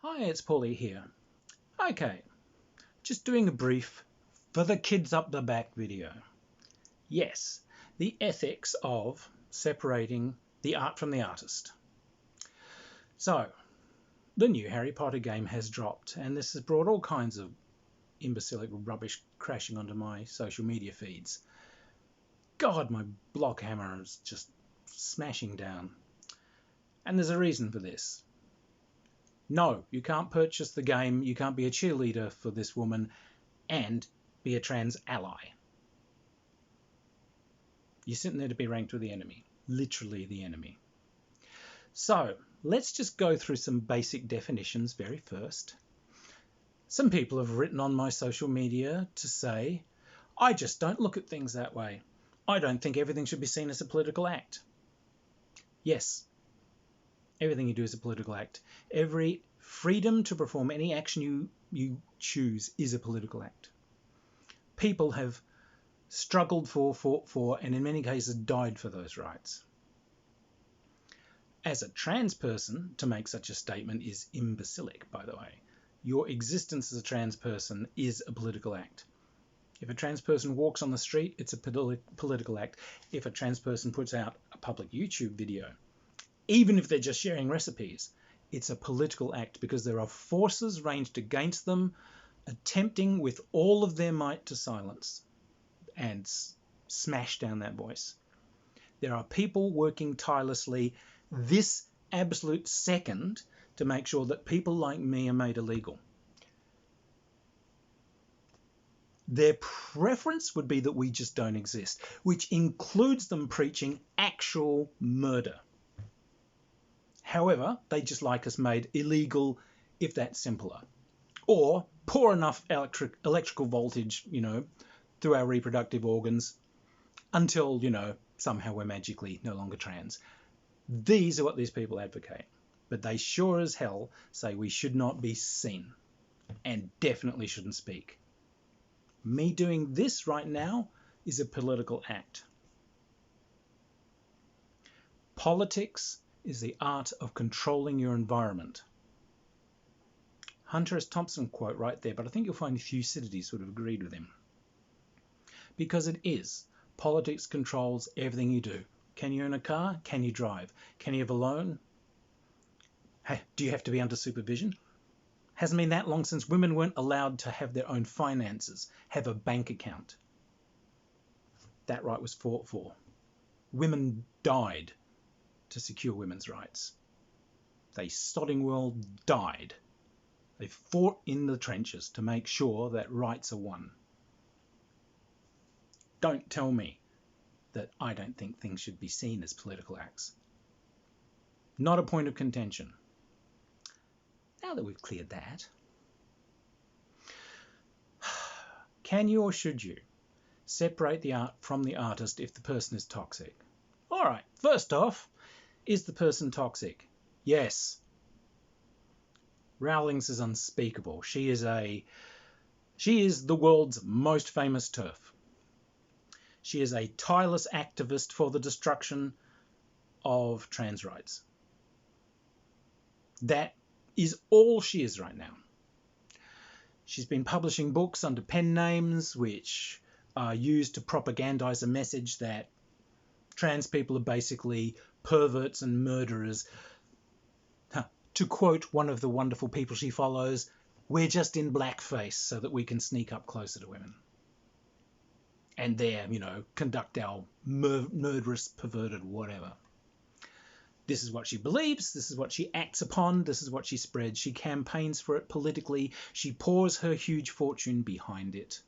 Hi, it's Paulie here. Okay, just doing a brief for the kids up the back video. Yes, the ethics of separating the art from the artist. So, the new Harry Potter game has dropped, and this has brought all kinds of imbecilic rubbish crashing onto my social media feeds. God, my block hammer is just smashing down. And there's a reason for this. No, you can't purchase the game, you can't be a cheerleader for this woman and be a trans ally. You're sitting there to be ranked with the enemy, literally the enemy. So let's just go through some basic definitions very first. Some people have written on my social media to say, I just don't look at things that way. I don't think everything should be seen as a political act. Yes, everything you do is a political act. Every freedom to perform any action you choose is a political act. People have struggled for, fought for, and in many cases died for those rights. As a trans person, to make such a statement is imbecilic, by the way. Your existence as a trans person is a political act. If a trans person walks on the street, it's a political act. If a trans person puts out a public YouTube video, even if they're just sharing recipes, it's a political act because there are forces ranged against them attempting with all of their might to silence and smash down that voice. There are people working tirelessly this absolute second to make sure that people like me are made illegal. Their preference would be that we just don't exist, which includes them preaching actual murder. However, they just like us made illegal if that's simpler. Or poor enough electrical voltage, through our reproductive organs until, somehow we're magically no longer trans. These are what these people advocate. But they sure as hell say we should not be seen and definitely shouldn't speak. Me doing this right now is a political act. Politics is the art of controlling your environment. Hunter S. Thompson quote right there, but I think you'll find Thucydides would have agreed with him. Because it is. Politics controls everything you do. Can you own a car? Can you drive? Can you have a loan? Hey, do you have to be under supervision? Hasn't been that long since women weren't allowed to have their own finances, have a bank account. That right was fought for. Women died to secure women's rights. They sodding well died. They fought in the trenches to make sure that rights are won. Don't tell me that I don't think things should be seen as political acts. Not a point of contention. Now that we've cleared that, can you or should you separate the art from the artist if the person is toxic? All right, first off, is the person toxic? Yes. Rowling's is unspeakable. She is the world's most famous TERF. She is a tireless activist for the destruction of trans rights. That is all she is right now. She's been publishing books under pen names which are used to propagandize a message that trans people are basically perverts and murderers. To quote one of the wonderful people she follows, we're just in blackface so that we can sneak up closer to women. And there, conduct our murderous, perverted whatever. This is what she believes. This is what she acts upon. This is what she spreads. She campaigns for it politically. She pours her huge fortune behind it.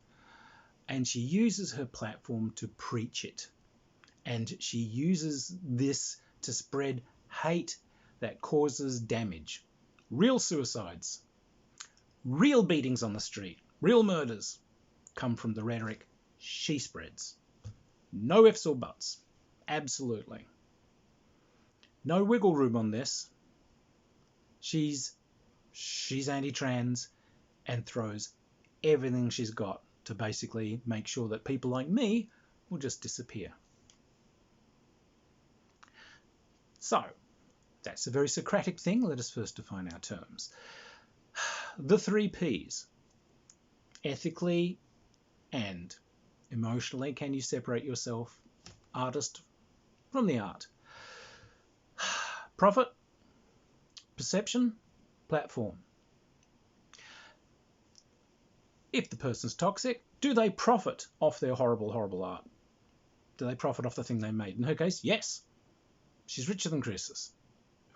And she uses her platform to preach it. And she uses this to spread hate that causes damage. Real suicides, real beatings on the street, real murders come from the rhetoric she spreads. No ifs or buts. Absolutely. No wiggle room on this. She's anti-trans and throws everything she's got to basically make sure that people like me will just disappear. So, that's a very Socratic thing. Let us first define our terms. the 3 Ps. Ethically and emotionally, can you separate yourself, artist, from the art? Profit, perception, platform. If the person's toxic, do they profit off their horrible, horrible art? Do they profit off the thing they made? In her case, yes. She's richer than Chris.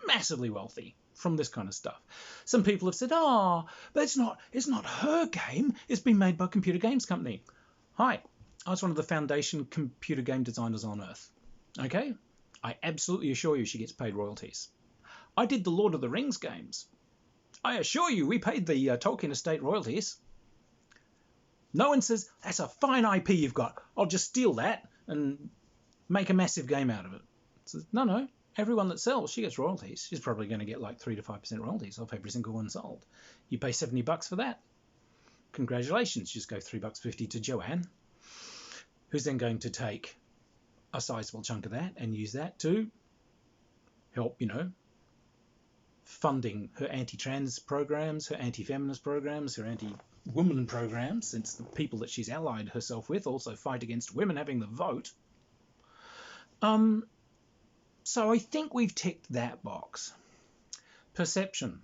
Massively wealthy from this kind of stuff. Some people have said, oh, but it's not her game. It's been made by a computer games company. Hi, I was one of the foundation computer game designers on Earth. Okay? I absolutely assure you she gets paid royalties. I did the Lord of the Rings games. I assure you we paid the Tolkien estate royalties. No one says, that's a fine IP you've got. I'll just steal that and make a massive game out of it. Says, no. Everyone that sells, she gets royalties. She's probably going to get like 3 to 5% royalties off every single one sold. You pay $70 for that. Congratulations. Just go $3.50 to Joanne, who's then going to take a sizable chunk of that and use that to help, funding her anti-trans programs, her anti-feminist programs, her anti-woman programs, since the people that she's allied herself with also fight against women having the vote. So I think we've ticked that box. Perception.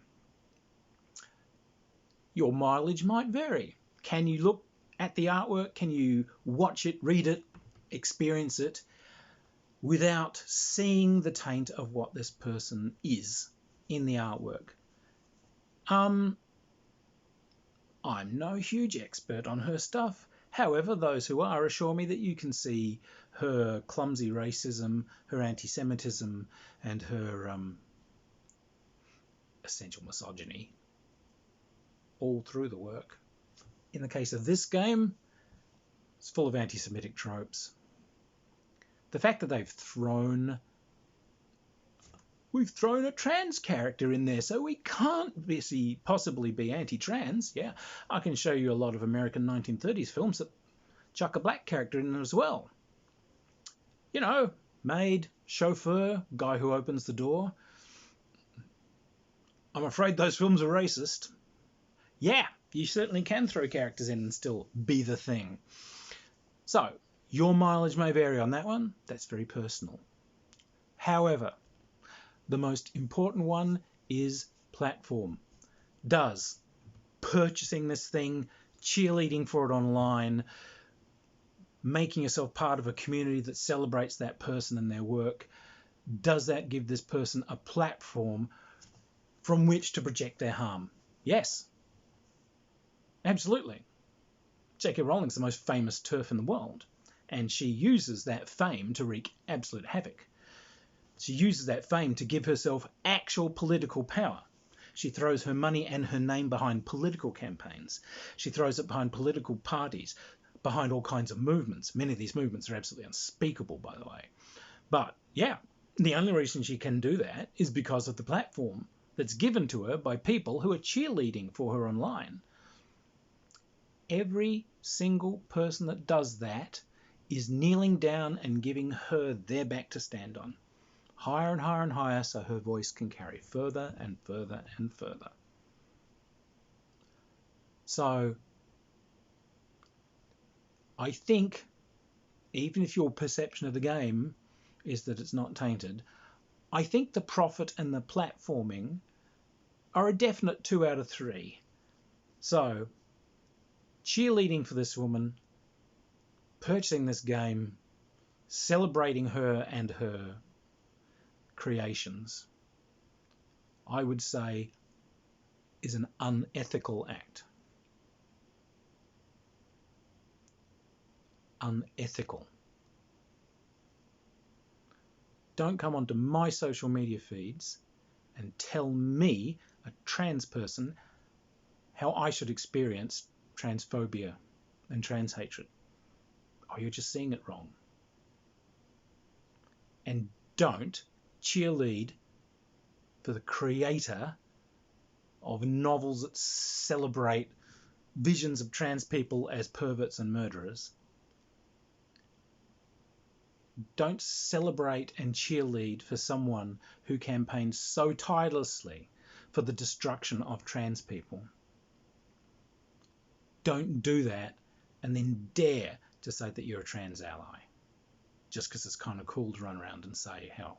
Your mileage might vary. Can you look at the artwork? Can you watch it, read it, experience it without seeing the taint of what this person is in the artwork? I'm no huge expert on her stuff. However, those who are assure me that you can see her clumsy racism, her anti-Semitism, and her essential misogyny all through the work. In the case of this game, it's full of anti-Semitic tropes. The fact that we've thrown a trans character in there, so we can't possibly be anti-trans. Yeah, I can show you a lot of American 1930s films that chuck a black character in there as well. Maid, chauffeur, guy who opens the door. I'm afraid those films are racist. Yeah, you certainly can throw characters in and still be the thing. So, your mileage may vary on that one. That's very personal. However, the most important one is platform. Does purchasing this thing, cheerleading for it online, making yourself part of a community that celebrates that person and their work, does that give this person a platform from which to project their harm? Yes. Absolutely. JK Rowling's the most famous TERF in the world, and she uses that fame to wreak absolute havoc. She uses that fame to give herself actual political power. She throws her money and her name behind political campaigns. She throws it behind political parties, behind all kinds of movements. Many of these movements are absolutely unspeakable, by the way. But, yeah, the only reason she can do that is because of the platform that's given to her by people who are cheerleading for her online. Every single person that does that is kneeling down and giving her their back to stand on. Higher and higher and higher, so her voice can carry further and further and further. So, I think, even if your perception of the game is that it's not tainted, I think the profit and the platforming are a definite 2 out of 3. So, cheerleading for this woman, purchasing this game, celebrating her and her creations, I would say is an unethical act. Unethical. Don't come onto my social media feeds and tell me, a trans person, how I should experience transphobia and trans hatred. Oh, you're just seeing it wrong. And don't cheerlead for the creator of novels that celebrate visions of trans people as perverts and murderers. Don't celebrate and cheerlead for someone who campaigns so tirelessly for the destruction of trans people. don't do that and then dare to say that you're a trans ally just because it's kind of cool to run around and say how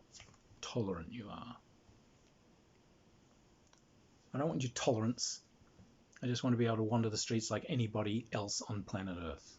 tolerant you are. I don't want your tolerance. I just want to be able to wander the streets like anybody else on planet Earth.